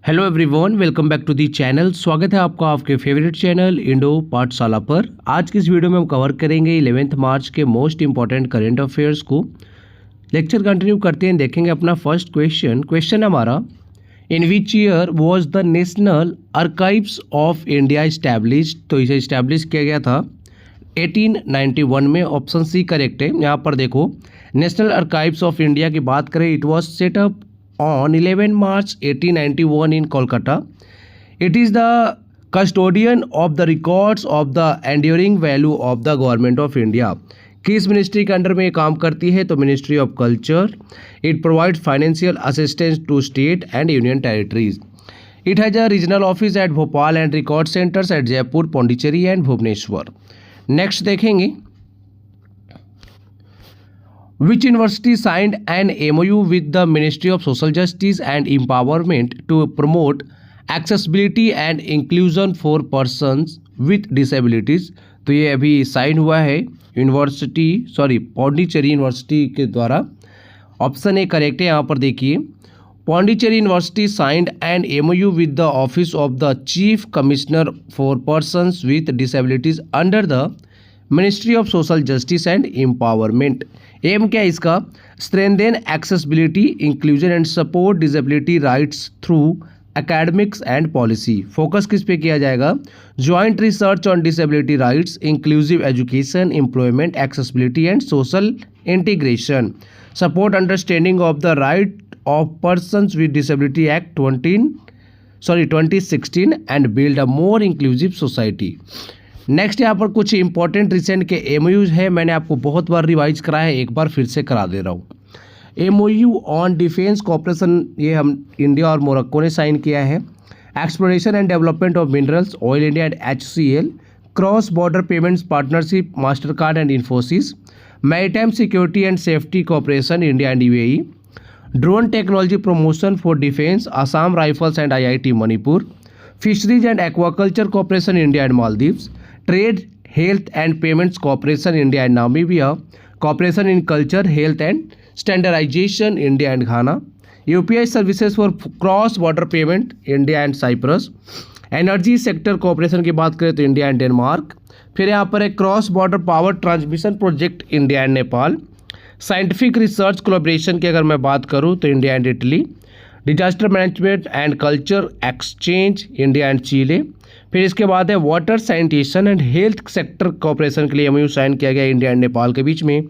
Hello everyone, welcome back to the channel. स्वागत है आपका आपके फेवरेट चैनल इंडो पाठशाला पर। आज की इस वीडियो में हम कवर करेंगे 11th मार्च के मोस्ट इंपॉर्टेंट करंट अफेयर्स को। लेक्चर कंटिन्यू करते हैं, देखेंगे अपना फर्स्ट क्वेश्चन हमारा, in which year was the National Archives of India established. तो इसे इस्टेब्लिश किया गया था 1891 में। ऑप्शन सी करेक्ट है। यहाँ पर देखो, नेशनल आर्काइव्स ऑफ इंडिया की बात करें, it was setup on 11 March 1891 in Kolkata. It is the custodian of the records of the enduring value of the government of India. किस मिनिस्ट्री के under में ये काम करती है? तो ministry of culture. It provide financial assistance to state and union territories. It has a regional office at Bhopal and record centres at Jaipur, Pondicherry and Bhubaneswar. Next देखेंगे, Which university signed an MOU with the Ministry of Social Justice and Empowerment to promote accessibility and inclusion for persons with disabilities? तो ये अभी sign हुआ है Pondicherry university के द्वारा। Option A correct है। यहाँ पर देखिए, Pondicherry university signed an MOU with the Office of the Chief Commissioner for Persons with Disabilities under the ministry of social justice and empowerment. Aim क्या है इसका? Strengthen accessibility, inclusion and support disability rights through academics and policy. Focus किस पे किया जाएगा? Joint research on disability rights, inclusive education, employment, accessibility and social integration. Support understanding of the right of persons with disability act 2016 and build a more inclusive society. Next यहाँ पर कुछ important recent के MOUs है, मैंने आपको बहुत बार revise कराया है, एक बार फिर से करा दे रहा हूँ। MOU ऑन डिफेंस कोऑपरेशन, ये हम इंडिया और मोरक्को ने साइन किया है। Exploration and development of minerals, oil India and HCL। Cross border payments partnership, master card and Infosys. Maritime security and safety cooperation, India and UAE। Drone technology promotion for defence, Assam Rifles and IIT Manipur. Fisheries and aquaculture cooperation, India and Maldives. Trade, health and payments cooperation, India and Namibia. Cooperation in culture, health and standardisation, India and Ghana. UPI services for cross border payment, India and Cyprus. Energy sector cooperation की बात करें तो India and Denmark. फिर यहाँ पर एक cross border power transmission project, India and Nepal. Scientific research collaboration की अगर मैं बात करूँ तो India and Italy. Disaster management and culture exchange, India and Chile. फिर इसके बाद है water sanitation and health sector cooperation के लिए MOU साइन किया गया इंडिया एंड नेपाल के बीच में।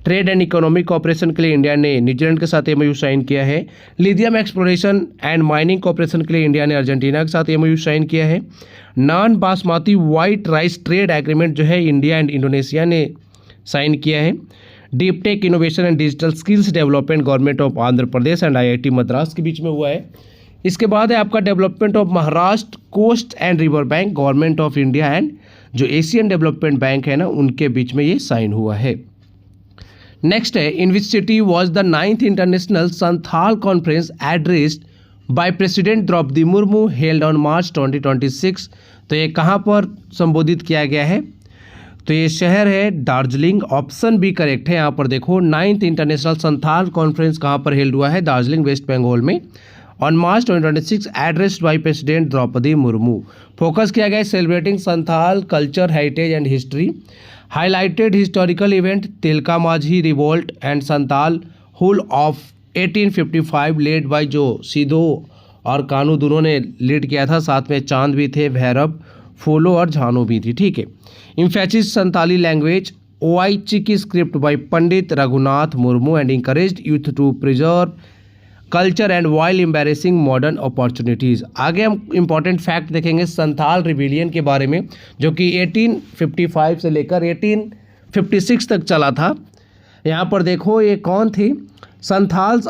ट्रेड एंड इकोनॉमिक कॉपरेशन के लिए इंडिया ने न्यूजीलैंड के साथ MOU साइन किया है। Lithium exploration and mining cooperation के लिए इंडिया ने अर्जेंटीना के साथ MOU साइन किया है। Non basmati white rice trade agreement जो है इंडिया एंड इंडोनेशिया ने साइन किया है। Deep tech innovation and digital skills development, government of Andhra Pradesh and IIT Madras के बीच में हुआ है। इसके बाद है आपका development of Maharashtra coast and river bank, government of India and जो एशियन डेवलपमेंट बैंक है ना, उनके बीच में ये साइन हुआ है। नेक्स्ट है, in which city was the 9th international Santhal conference addressed by president Draupadi Murmu held on March 2026। तो ये कहाँ पर संबोधित किया गया है? तो ये शहर है दार्जिलिंग। ऑप्शन बी करेक्ट है। यहाँ पर देखो, 9th इंटरनेशनल संथाल कॉन्फ्रेंस कहाँ पर हेल्ड हुआ है? दार्जिलिंग, वेस्ट बंगाल में, on March 2026 addressed by president Draupadi Murmu. Focus किया गया है celebrating Santhal culture, heritage and history. Highlighted historical event Tilka Majhi revolt and Santhal Hul of 1855 led by जो सिधो और कानू दोनों ने लीड किया था, साथ में चांद भी थे, भैरव, फूलो और झानो भी थी। ठीक है। इम्फेसिस संथाली लैंग्वेज, OIC की script by Pandit Raghunath Murmu and encouraged youth to preserve culture and while embracing modern opportunities. आगे हम इंपॉर्टेंट फैक्ट देखेंगे संथाल रिबेलियन के बारे में, जो कि 1855 से लेकर 1856 तक चला था। यहाँ पर देखो, ये कौन थी? Santhals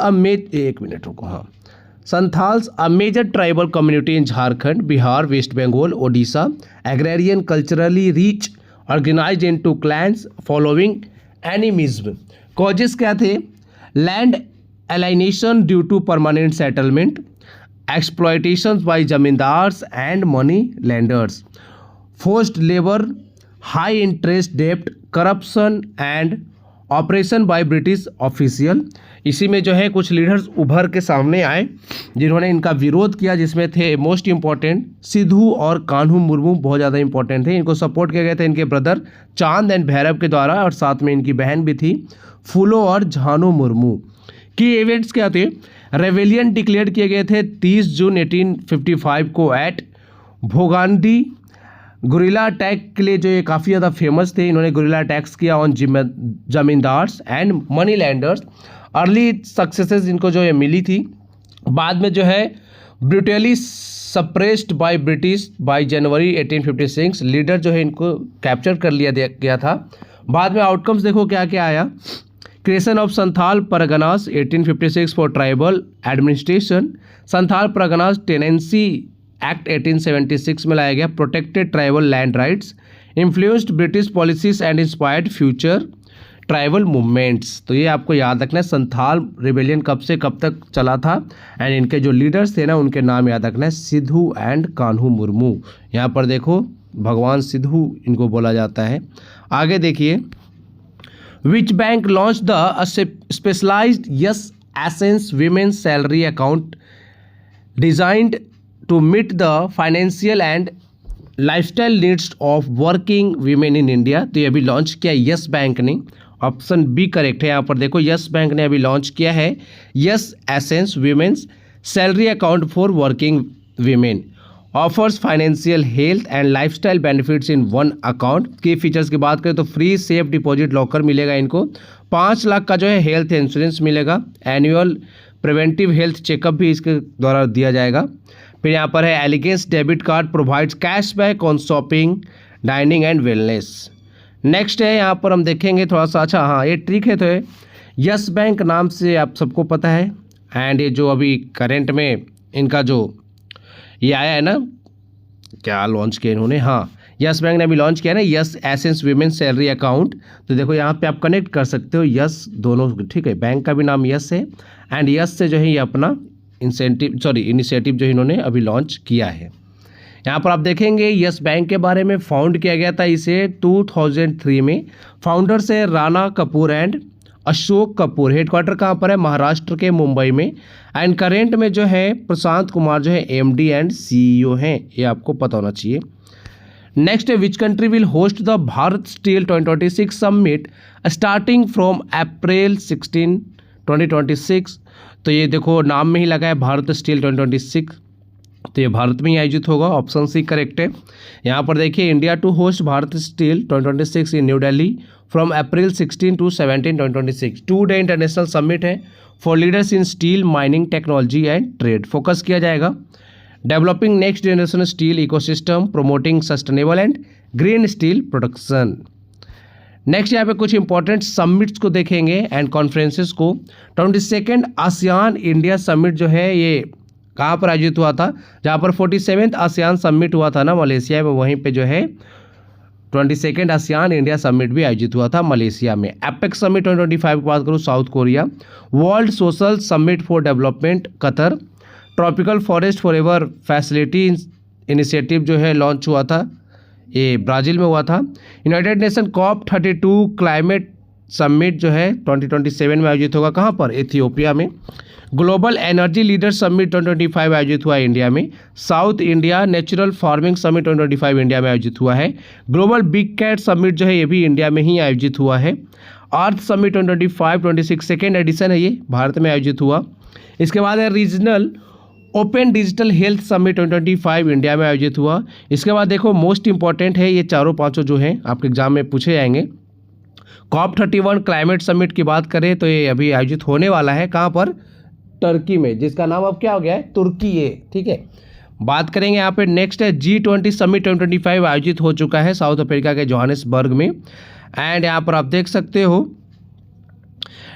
a major tribal community in Jharkhand, Bihar, West Bengal, Odisha. Agrarian, culturally rich, organised into clans following animism. Causes क्या थे? Land alienation due to permanent settlement, exploitations by zamindars and money lenders, forced labor, high interest debt, corruption and operation by British official. इसी में जो है कुछ leaders उभर के सामने आए जिन्होंने इनका विरोध किया, जिसमें थे मोस्ट इंपॉर्टेंट सिद्धू और कान्हू मुर्मू, बहुत ज़्यादा इंपॉर्टेंट थे। इनको सपोर्ट किया गया था इनके ब्रदर चांद एंड भैरव के द्वारा, और साथ में इनकी बहन भी थी फूलो और झानो मुर्मू। की इवेंट्स क्या थे? रेवेलियन डिक्लेयर किए गए थे 30 जून 1855 को एट भोगांडी। गुरिल्ला अटैक के लिए जो ये काफ़ी ज़्यादा फेमस थे, इन्होंने गुरिल्ला अटैक्स किया on zamindars and money landers. Early successes इनको जो ये मिली थी। बाद में जो है brutally suppressed by British bye January 1856, leader जो है इनको कैप्चर कर लिया गया था। बाद में आउटकम्स देखो क्या क्या आया। Creation of Santhal Parganas 1856 for tribal administration. Santhal Parganas tenancy act 1876 में लाया गया। Protected tribal land rights, influenced British policies and inspired future tribal movements. तो ये आपको याद रखना है, संथाल रिबेलियन कब से कब तक चला था, एंड इनके जो लीडर्स थे ना उनके नाम याद रखना है, सिद्धू एंड कान्हू मुर्मू। यहाँ पर देखो भगवान सिद्धू इनको बोला जाता है। आगे देखिए, which bank launch the specialised Yes Essence women salary account designed to meet the financial and lifestyle needs of working women in India। तो ये अभी लॉन्च किया यस बैंक ने, ऑप्शन बी करेक्ट है। यहाँ पर देखो यस बैंक ने अभी लॉन्च किया है yes essence women's salary account for working women, offers financial health and lifestyle benefits in one account. की फीचर्स की बात करें तो फ्री सेफ डिपॉजिट लॉकर मिलेगा इनको, 5 लाख का जो है हेल्थ इंश्योरेंस मिलेगा, एनुअल प्रिवेंटिव हेल्थ चेकअप भी इसके द्वारा दिया जाएगा। फिर यहाँ पर है elegance debit card provides cashback on shopping dining and wellness. Next है यहाँ पर हम देखेंगे थोड़ा सा, अच्छा हाँ ये ट्रिक है, तो है यस बैंक नाम से आप सबको पता है, एंड ये जो अभी करेंट में इनका जो ये आया है ना, क्या लॉन्च किया इन्होंने, हाँ यस बैंक ने अभी लॉन्च किया ना yes Essence women salary account. तो देखो यहाँ पे आप कनेक्ट कर सकते हो यस दोनों, ठीक है, बैंक का भी नाम यस है एंड यस से जो है ये अपना इनिशिएटिव जो इन्होंने अभी लॉन्च किया है। यहाँ पर आप देखेंगे यस बैंक के बारे में, फाउंड किया गया था इसे 2003 में। फाउंडर्स है राणा कपूर एंड अशोक कपूर। हेडक्वार्टर कहाँ पर है? महाराष्ट्र के मुंबई में। एंड करेंट में जो है प्रशांत कुमार जो है MD एंड CEO हैं, ये आपको पता होना चाहिए। नेक्स्ट है which country will host the Bharat steel 2026 summit starting from April 16, 2026। तो ये देखो नाम में ही लगा है भारत स्टील 2026, तो ये भारत में ही आयोजित होगा, ऑप्शन सी करेक्ट है। यहाँ पर देखिए India to host Bharat steel 2026 in new Delhi from April 16 to 17, 2026। 2 day international summit है for leaders in steel mining technology and trade. Focus किया जाएगा developing next generation steel ecosystem, promoting sustainable and green steel production. Next यहाँ पे कुछ important summits को देखेंगे and conferences को। 22nd ASEAN India summit जो है ये कहाँ पर आयोजित हुआ था? जहाँ पर 47th आसियान समिट हुआ था ना मलेशिया में, वहीं पे जो है 22nd आसियान इंडिया समिट भी आयोजित हुआ था मलेशिया में। एपेक्स समिट 2025 की बात करूँ south Korea. World social summit for development Qatar. Tropical forest forever facility initiative जो है लॉन्च हुआ था, ये ब्राज़ील में हुआ था। United nation COP32 climate summit जो है 2027 में आयोजित होगा, कहाँ पर? इथियोपिया में। ग्लोबल एनर्जी लीडर समिट 2025 आयोजित हुआ है इंडिया में। South India natural farming summit 2025 India में आयोजित हुआ है। ग्लोबल बिग कैट समिट जो है ये भी इंडिया में ही आयोजित हुआ है। अर्थ समिट 2025-26 सेकेंड एडिशन है, ये भारत में आयोजित हुआ। इसके बाद है regional open digital health summit 2025 India में आयोजित हुआ। इसके बाद देखो मोस्ट इंपॉर्टेंट है, ये चारों पांचों जो हैं आपके एग्जाम में पूछे जाएंगे। COP31 क्लाइमेट समिट की बात करें तो ये अभी आयोजित होने वाला है, कहाँ पर? टर्की में, जिसका नाम अब क्या हो गया है? तुर्की है, ठीक है। बात करेंगे यहाँ पे नेक्स्ट है G20 समिट 2025 आयोजित हो चुका है साउथ अफ्रीका के जोहानिसबर्ग में। एंड यहाँ पर आप देख सकते हो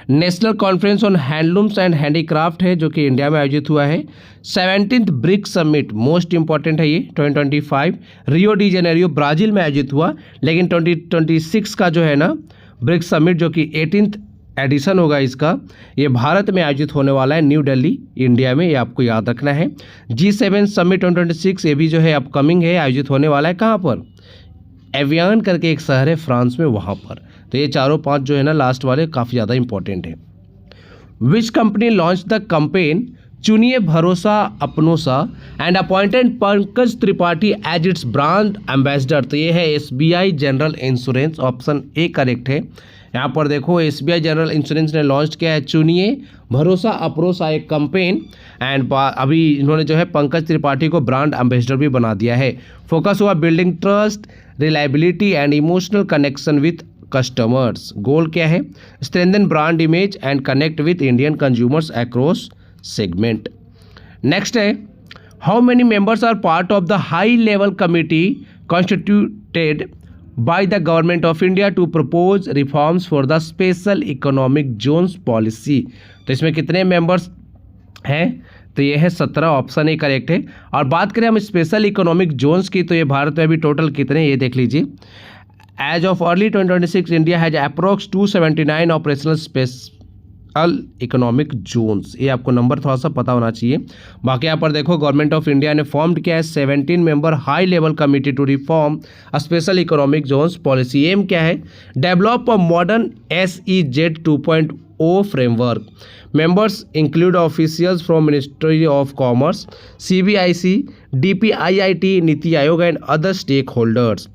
national conference on handlooms and handicraft है जो कि इंडिया में आयोजित हुआ है। 17th BRICS summit most important है ये 2025 रियो डी जेनेरियो ब्राज़ील में आयोजित हुआ, लेकिन 2026 का जो है ना ब्रिक्स समिट जो कि 18th एडिशन होगा इसका, ये भारत में आयोजित होने वाला है न्यू दिल्ली इंडिया में, ये आपको याद रखना है। G7 समिट 2026 ये भी जो है अपकमिंग है, आयोजित होने वाला है, कहाँ पर? एवियान करके एक शहर है फ्रांस में, वहाँ पर। तो ये चारों पांच जो है ना लास्ट वाले काफ़ी ज़्यादा इंपॉर्टेंट है। Which company launch the campaign चुनिए भरोसा अपनों सा and appointed Pankaj Tripathi as its brand ambassador? तो ये है SBI general insurance, option A correct है। यहाँ पर देखो SBI जनरल इंश्योरेंस ने लॉन्च किया है चुनिए भरोसा अपनों सा एक कैंपेन, एंड अभी इन्होंने जो है पंकज त्रिपाठी को ब्रांड एम्बेसडर भी बना दिया है। फोकस हुआ building trust, reliability and emotional connection with customers. Goal क्या है? Strengthen brand image and connect with Indian consumers across segment. Next है how many members are part of the high level committee constituted by the government of India to propose reforms for the special economic zones policy? तो इसमें कितने members हैं? तो ये है 17, option A correct है। और बात करें हम स्पेशल इकोनॉमिक जोन्स की, तो ये भारत में अभी टोटल कितने ये देख लीजिए। As of early 2026 India has approx 279 operational special economic zones. ये आपको नंबर थोड़ा सा पता होना चाहिए। बाकी यहाँ पर देखो गवर्नमेंट ऑफ इंडिया ने फॉर्म किया है 17 member high level committee to reform a special economic zones policy. Aim क्या है? Develop a modern SEZ 2.0 framework. Members include officials from ministry of commerce, CBIC, DPIIT, Niti Aayog and other stakeholders.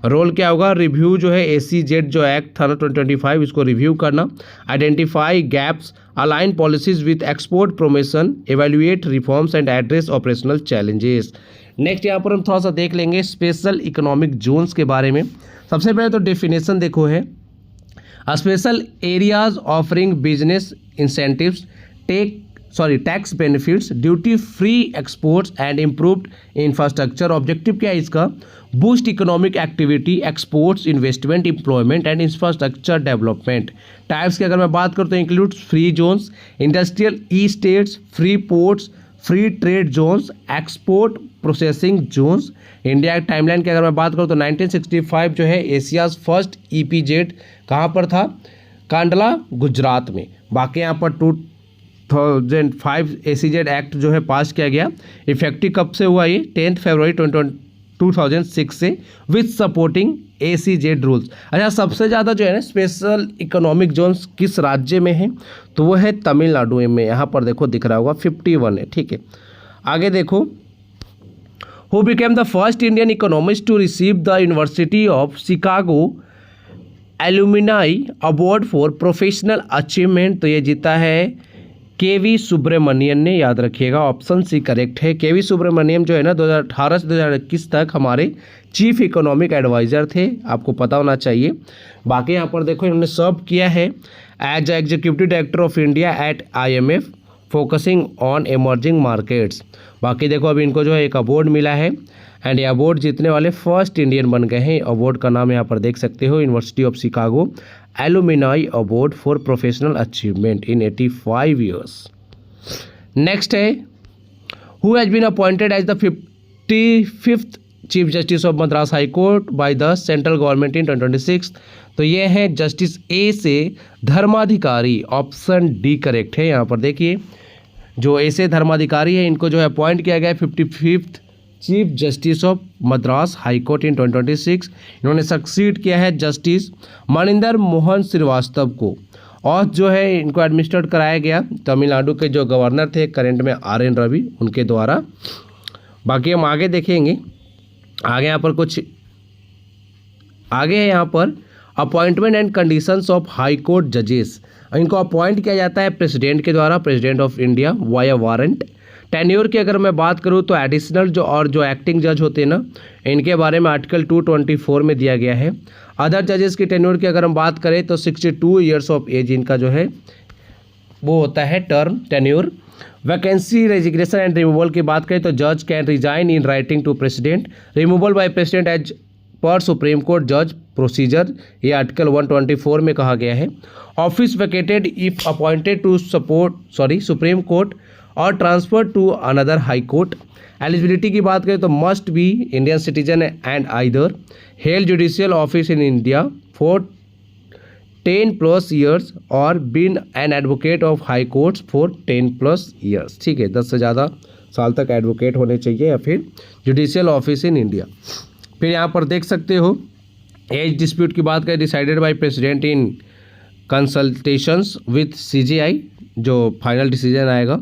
Role क्या होगा? Review जो है SEZ जो act था ना 2025 इसको रिव्यू करना, identify gaps, align policies with export promotion, evaluate reforms and address operational challenges. Next यहाँ पर हम थोड़ा सा देख लेंगे स्पेशल इकोनॉमिक जोन्स के बारे में। सबसे पहले तो डेफिनेशन देखो है special areas offering business incentives, tax benefits, duty free exports and improved infrastructure. Objective क्या है इसका? Boost economic activity, exports, investment, employment and infrastructure development. Types की अगर मैं बात करूँ तो include free zones, industrial estates, free ports, free trade zones, export processing zones. India timeline की अगर मैं बात करूँ तो 1965 जो है एशियाज फर्स्ट EPZ कहाँ पर था? कांडला, गुजरात में। बाकी यहाँ पर 2005 SEZ एक्ट जो है पास किया गया। इफेक्टिव कब से हुआ? ये 10 फरवरी 2006 से विथ सपोर्टिंग SEZ रूल्स। अच्छा, सबसे ज़्यादा जो है ना स्पेशल इकोनॉमिक जोन्स किस राज्य में है? तो वो है तमिलनाडु में। यहाँ पर देखो दिख रहा होगा 51 है। ठीक है, आगे देखो who became the first Indian economist to receive the University of Chicago alumni award for professional achievement? तो ये जीता है KV सुब्रमण्यम ने, याद रखिएगा ऑप्शन सी करेक्ट है। KV सुब्रमण्यम जो है ना 2018 से 2021 तक हमारे चीफ इकोनॉमिक एडवाइज़र थे, आपको पता होना चाहिए। बाकी यहाँ पर देखो इन्होंने सर्व किया है as executive director of India at IMF focusing on emerging markets. बाकी देखो अभी इनको जो है एक अवार्ड मिला है एंड ये अवार्ड जीतने वाले फर्स्ट इंडियन बन गए हैं। अवार्ड का नाम यहाँ पर देख सकते हो, university of Chicago alumni award for professional achievement in 85 years. Next है who has been appointed as the 55th chief justice of Madras high court by the central government in 2026? तो ये है जस्टिस ए से धर्माधिकारी, ऑप्शन डी करेक्ट है। यहाँ पर देखिए जो ए से धर्माधिकारी है इनको जो है अपॉइंट किया गया है 55th chief justice of Madras high court in 2026। इन्होंने सक्सीड किया है जस्टिस मनिंदर मोहन श्रीवास्तव को, और जो है इनको एडमिनिस्ट्रेट कराया गया तमिलनाडु के जो गवर्नर थे करेंट में RN रवि उनके द्वारा। बाकी हम आगे देखेंगे, आगे यहाँ पर कुछ आगे है यहाँ पर appointment and conditions of high court जजेस। इनको अपॉइंट किया जाता है प्रेसिडेंट के द्वारा, president of India via warrant. Tenure की अगर मैं बात करूँ तो एडिशनल जो एक्टिंग जज होते हैं ना इनके बारे में आर्टिकल 224 में दिया गया है। अदर जजेस की टेन्योर की अगर हम बात करें तो 62 ईयर्स ऑफ एज इनका जो है वो होता है term tenure. Vacancy resignation and removal की बात करें तो जज can resign in writing to president, removal by president as per supreme court जज प्रोसीजर, ये आर्टिकल 124 में कहा गया है। Office vacated if appointed to supreme court और transfer to another high court. Eligibility की बात करें तो must be Indian citizen and either held judicial office in India for 10+ years और been an advocate of high courts for 10+ years. ठीक है, 10 से ज़्यादा साल तक एडवोकेट होने चाहिए या फिर जुडिशियल ऑफिस इन इंडिया। फिर यहाँ पर देख सकते हो एज डिस्प्यूट की बात करें decided by president in consultations with CJI, जो फाइनल डिसीजन आएगा।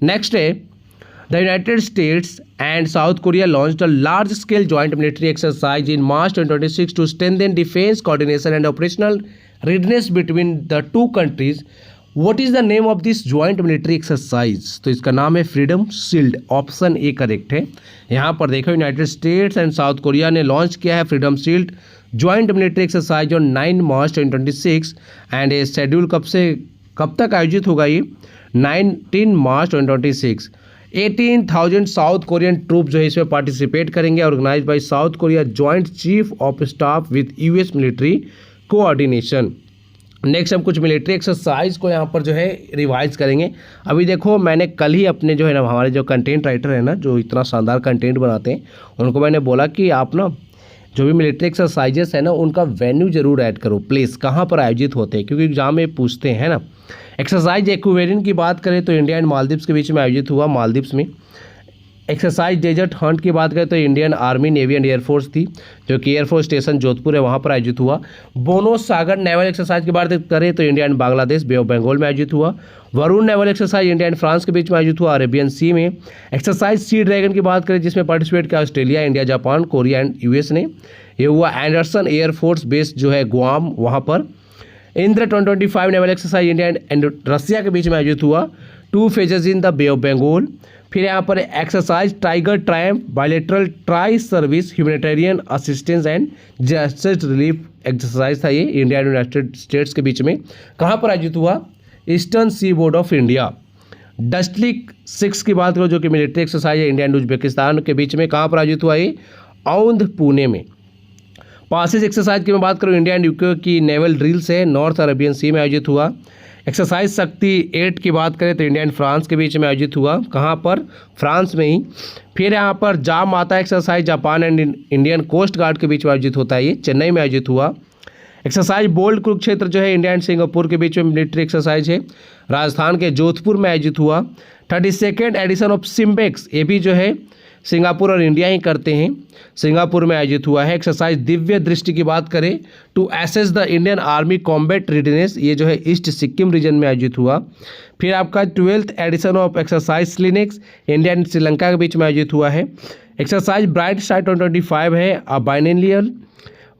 नेक्स्ट है the United States and South Korea launched a large scale joint military exercise in March 2026 to strengthen defence coordination and operational readiness between the two countries. What is the name of this joint military exercise? तो इसका नाम है freedom shield, option A correct है। यहाँ पर देखो United States and South Korea ने launch किया है freedom shield joint military exercise on 9 March 2026 and ये शेड्यूल कब तक आयोजित होगा ये 19 मार्च 2026। 18,000 साउथ कोरियन ट्रूप जो है इसमें पार्टिसिपेट करेंगे, organise by South Korea joint chief of staff with US military coordination. Next हम कुछ मिलिट्री एक्सरसाइज को यहाँ पर जो है रिवाइज करेंगे। अभी देखो मैंने कल ही अपने जो है ना हमारे जो कंटेंट राइटर है ना जो इतना शानदार कंटेंट बनाते हैं उनको मैंने बोला कि आप ना जो भी मिलिट्री एक्सरसाइजेस है ना उनका वेन्यू जरूर ऐड करो, प्लेस कहाँ पर आयोजित होते हैं, क्योंकि एग्जाम में पूछते हैं ना। एक्सरसाइज एक्वेरियन की बात करें तो इंडिया एंड मालदीव्स के बीच में आयोजित हुआ मालदीव्स में। एक्सरसाइज डेजर्ट हंट की बात करें तो Indian army navy and air force थी जो कि एयरफोर्स स्टेशन जोधपुर है वहाँ पर आयोजित हुआ। बोनो सागर नेवल एक्सरसाइज की बात करें तो India and Bangladesh bay of Bengal में आयोजित हुआ। Varun naval exercise India and France के बीच में आयोजित हुआ अरेबियन सी में। एक्सरसाइज सी ड्रैगन की बात करें जिसमें पार्टिसिपेट किया Australia, India, Japan, Korea and US ने। ये हुआ एंडरसन एयरफोर्स बेस जो है गुआम वहाँ पर। Indra 2025 naval exercise India and Russia के बीच में आयोजित हुआ 2 phases in the bay of Bengal. फिर यहाँ पर exercise Tiger Triumph bilateral tri service humanitarian assistance and justice relief exercise था ये इंडिया एंड यूनाइटेड स्टेट्स के बीच में। कहाँ पर आयोजित हुआ? Eastern seaboard of India. Dustlik 6 की बात करो जो कि मिलिट्री एक्सरसाइज है इंडिया एंड उज्बेकिस्तान के बीच में, कहाँ पर आयोजित हुआ ये? औंध पुणे में। पासिस एक्सरसाइज की मैं बात करूँ इंडिया एंड यूके की नेवल ड्रिल्स है नॉर्थ अरेबियन सी में आयोजित हुआ। एक्सरसाइज शक्ति 8 की बात करें तो इंडिया एंड फ्रांस के बीच में आयोजित हुआ, कहाँ पर? फ्रांस में ही। फिर यहाँ पर जा माता exercise Japan and Indian coast guard के बीच में आयोजित होता है, ये चेन्नई में आयोजित हुआ। एक्सरसाइज बोल्ड कुरुक्षेत्र जो है इंडिया एंड सिंगापुर के बीच में मिलिट्री एक्सरसाइज है, राजस्थान के जोधपुर में आयोजित हुआ। 32nd एडिशन ऑफ सिम्बेक्स, ये भी जो है सिंगापुर और इंडिया ही करते हैं, सिंगापुर में आयोजित हुआ है। एक्सरसाइज दिव्य दृष्टि की बात करें to assess the Indian army combat readiness, ये जो है ईस्ट सिक्किम रीजन में आयोजित हुआ। फिर आपका 12th edition of exercise SLINEX India and Sri Lanka के बीच में आयोजित हुआ है। एक्सरसाइज ब्राइट साइड 2025 है a biennial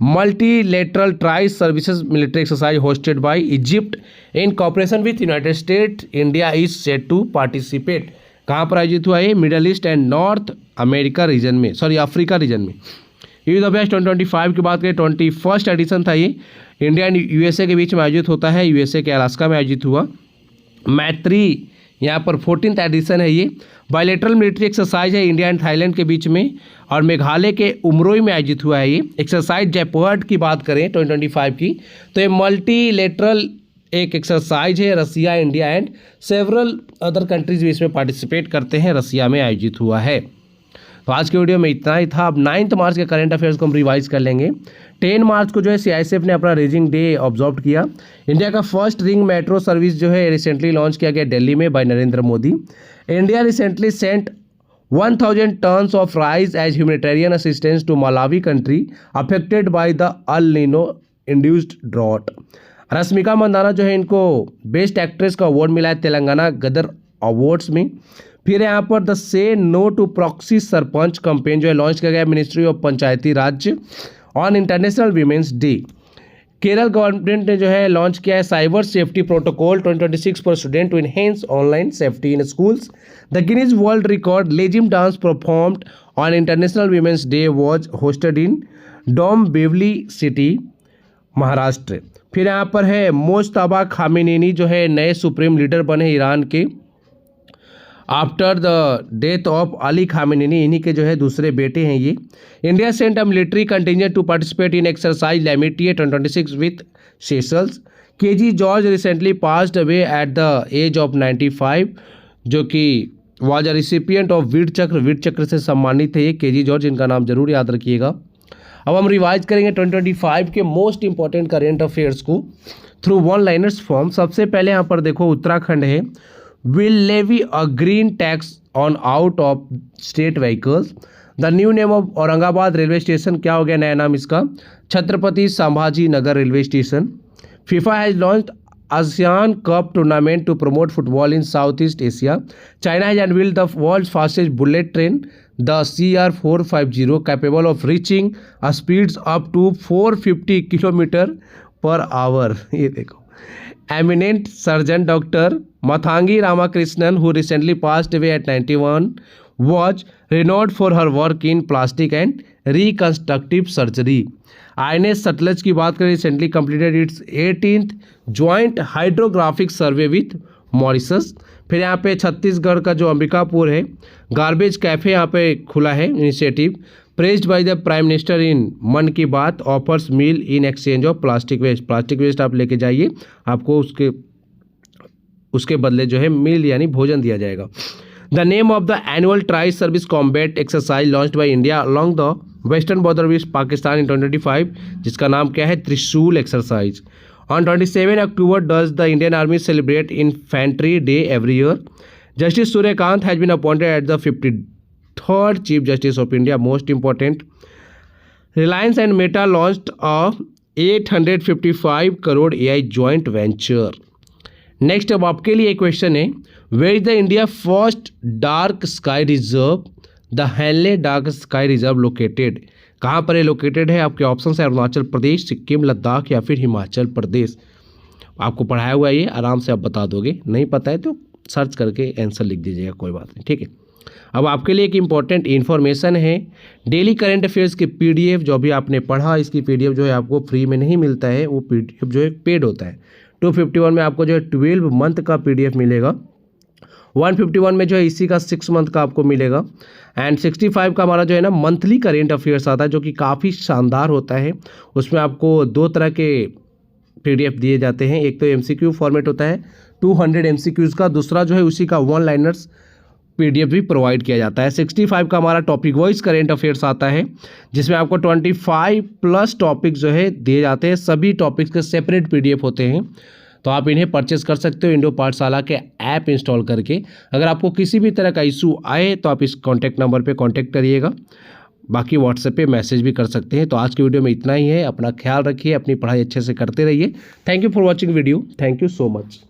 multilateral tri services military exercise hosted by Egypt in cooperation with United State. India is set to participate. कहाँ पर आयोजित हुआ है? Middle east and north America region में, अफ्रीका रीजन में। यूथ अभ्यास 2025 की बात करें 21st एडिशन था ये, इंडिया एंड यूएसए के बीच में आयोजित होता है, यूएसए के अलास्का में आयोजित हुआ। मैत्री यहाँ पर 14th एडिशन है ये। बायलेटरल मिलिट्री एक्सरसाइज है इंडिया एंड थाईलैंड के बीच में और मेघालय के उमरोई में आयोजित हुआ है ये। एक्सरसाइज जयपर्ड की बात करें 2025 की तो ये मल्टीलेटरल एक एक्सरसाइज है, Russia, India and several other countries भी इसमें पार्टिसिपेट करते हैं, रसिया में आयोजित हुआ है। तो आज के वीडियो में इतना ही था। अब 9 मार्च के करंट अफेयर्स को हम रिवाइज कर लेंगे। 10 मार्च को जो है सीआईएसएफ ने अपना रेजिंग डे ऑब्जर्व किया। इंडिया का फर्स्ट रिंग मेट्रो सर्विस जो है रिसेंटली लॉन्च किया गया दिल्ली में by Narendra Modi. India recently sent 1000 tons of rice as humanitarian assistance to Malawi country affected by the El Nino induced drought। Rashmika Mandanna जो है इनको बेस्ट एक्ट्रेस का अवार्ड मिला है तेलंगाना गदर अवार्ड्स में। फिर यहाँ पर the say no to proxy sarpanch campaign जो है लॉन्च किया गया ministry of Panchayati Raj on international women's day. Kerala government ने जो है लॉन्च किया है cyber safety protocol 2026 for student to enhance online safety in schools. The Guinness world record Lezim dance performed on international women's day was hosted in Dombivli city, Maharashtra. फिर यहाँ पर है Mojtaba Khamenei जो है नए सुप्रीम लीडर बने ईरान के after the death of Ali Khamenei, इन्हीं के जो है दूसरे बेटे हैं ये। India sent a military contingent to participate in exercise Lamitye 2026 with Seychelles. K G George recently passed away at the age of 95 जो कि was a recipient of Vir Chakra से सम्मानित है ये केजी जॉर्ज, इनका नाम जरूर याद रखिएगा। अब हम रिवाइज करेंगे 2025 के मोस्ट इंपॉर्टेंट करेंट अफेयर्स को थ्रू वन लाइनर्स फॉर्म। सबसे पहले यहाँ पर देखो उत्तराखंड है, will levy a green tax on out of state vehicles. The new name of Aurangabad railway station, क्या हो गया नया नाम इसका? Chhatrapati Sambhaji Nagar railway station. FIFA has launched ASEAN Cup tournament to promote football in Southeast Asia. China has unveiled the world's fastest bullet train, the CR450, capable of reaching speeds up to 450 km/h. ये देखो, eminent surgeon Dr. Mathangi Ramakrishnan, who recently passed away at 91, was renowned for her work in plastic and reconstructive surgery. INS Sutlej की बात करें, recently completed it's 18th joint hydrographic survey with Mauritius. फिर यहाँ पे छत्तीसगढ़ का जो अंबिकापुर है, गार्बेज कैफे यहाँ पे खुला है initiative, praised by the prime minister in Mann ki Baat, offers meal in exchange of plastic waste. Plastic waste आप लेके जाइए, आपको उसके बदले जो है मील यानी भोजन दिया जाएगा। The name of the annual tri-service combat exercise launched by India along the western border with Pakistan in 2025, जिसका नाम क्या है? त्रिशूल exercise. On 27 October does the Indian Army celebrate Infantry Day every year. Justice Suryakant has been appointed as the 53rd Chief Justice of India. Most important, Reliance and Meta launched a 855 crore AI joint venture. Next अब आपके लिए एक question है, where is the India first dark sky reserve? The Hanle dark sky reserve located, कहाँ पर है located है? आपके ऑप्शन है अरुणाचल प्रदेश, सिक्किम, लद्दाख या फिर हिमाचल प्रदेश। आपको पढ़ाया हुआ ये आराम से आप बता दोगे, नहीं पता है तो सर्च करके आंसर लिख दीजिएगा, कोई बात नहीं, ठीक है। अब आपके लिए एक इम्पॉर्टेंट इन्फॉर्मेशन है, डेली करंट अफेयर्स की PDF जो भी आपने पढ़ा, इसकी PDF जो है आपको फ्री में नहीं मिलता है, वो PDF जो है पेड होता है। 251 में आपको जो है 12 मंथ का PDF मिलेगा, 151 में जो है इसी का 6 मंथ का आपको मिलेगा, एंड 65 का हमारा जो है ना मंथली करेंट अफेयर्स आता है, जो कि काफ़ी शानदार होता है। उसमें आपको 2 तरह के PDF दिए जाते हैं, एक तो MCQ फॉर्मेट होता है 200 MCQs का, दूसरा जो है उसी का 1 लाइनर्स PDF भी प्रोवाइड किया जाता है। 65 का हमारा टॉपिक वाइज करेंट अफेयर्स आता है, जिसमें आपको 25+ टॉपिक जो है दिए जाते हैं, सभी टॉपिक्स के सेपरेट PDF होते हैं, तो आप इन्हें परचेस कर सकते हो इंडो पाठशाला के ऐप इंस्टॉल करके। अगर आपको किसी भी तरह का इशू आए तो आप इस कॉन्टैक्ट नंबर पे कांटेक्ट करिएगा, बाकी व्हाट्सएप पे मैसेज भी कर सकते हैं। तो आज की वीडियो में इतना ही है, अपना ख्याल रखिए, अपनी पढ़ाई अच्छे से करते रहिए। Thank you for watching video, thank you so much.